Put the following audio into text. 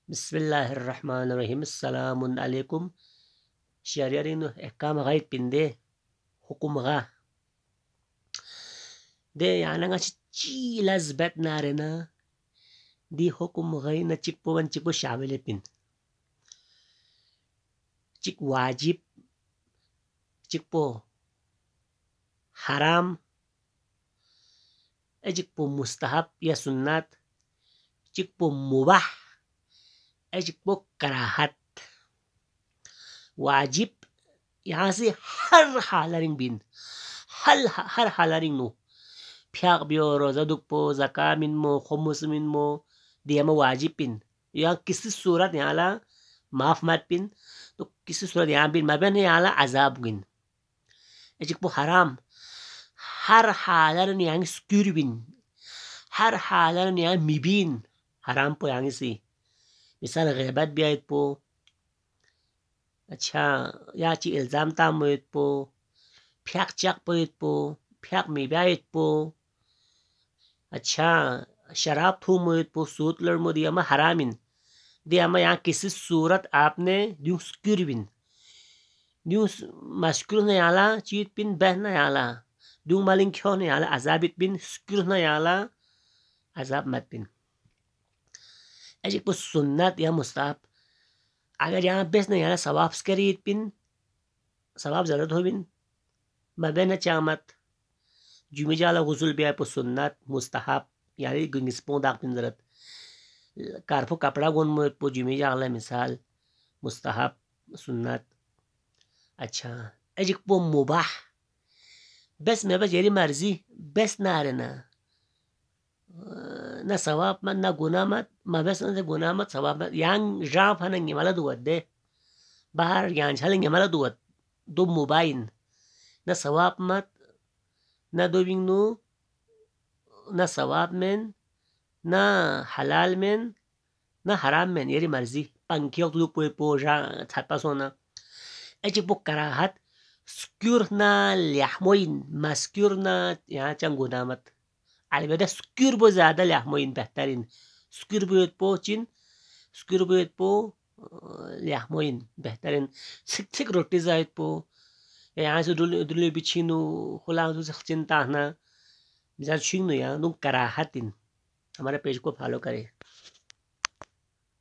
बिस्मिल्लाहिर्रहमानिर्रहीम अस्सलामुन अलैकुम शरियारिन ehkam gait pinde hukum ga de yananga chilas bet narena di hukum gai na chikpo shamile pin chik wajib chikpo haram chikpo mustahab ya sunnat chikpo mubah chikpo कराहत वाजिब यहाँ से हर हालरिंग बिन हर हालरिंग no fuck बियो रोजा दुखपो जका मिनमो खुमुस मिनमो दियमा वाजिब pin यहाँ किसी सूरत यहाँ ला माफ मत पिन तो किसी सूरत यहाँ बिन मबन यहाँ ला अजाब गिन एजिकपो हराम हर हालरिंग यहाँ स्क्यूर बिन हर हालरिंग यहाँ मिबिन हराम पो यहाँ से मिसाल गैबत भी आयत पो अच्छा याची इल्जाम ताम होयत पो फ्याक चक पोयत पो फ्याक मिबायत पो अच्छा शराब थूम होयत पो सूत लड़मो दिया मा हरामिन दिया मा यहाँ किसी सूरत आपने न्यू स्क्यूर बिन न्यू मस्क्यूर न याला चीत पिन बह न याला न्यू मालिंग क्यों न याला अजाबित बिन स्क्यूर न याला अजाब मत बिन ऐसे को सुन्नत या मुस्ताहब अगर यहाँ बेस नहीं याला सवाब करीत पिन सवाब जरूरत हो बिन मबे न चामत जुमे जाला गुसल बिया पो सुन्नत मुस्ताहब यानी गुंगिस्पों दाग पिन जरूरत कारफो कपड़ा गुन मो पो जुमे जाला मिसाल मुस्ताहब सुन्नत अच्छा ऐसे पो मुबाह बस मैं बस येरी मर्जी बस ना रहना ना सवाब मत ना गुनाह मत मबस ना गुनाह मत सवाब मत yang jaf hanang ngimala duwat de bahar yang chaling ngimala duwat do mubain na sawab mat na dobing no na sawab men na halal men na haram men yeri marzi pankiyok lu po po ja thatpa sona echi po karahat skur na lyahmoin maskur na ya changuna mat البته score بو زیاده لحموین بهترین score بود پو چین score بود پو لحموین بهترین سک سک रोटी जायत पो यहाँ से दुले बिछिनु खुला तो चिंता ना मिसाल छिंग नु या नु कराहतिन हमारे पेज को फॉलो करें।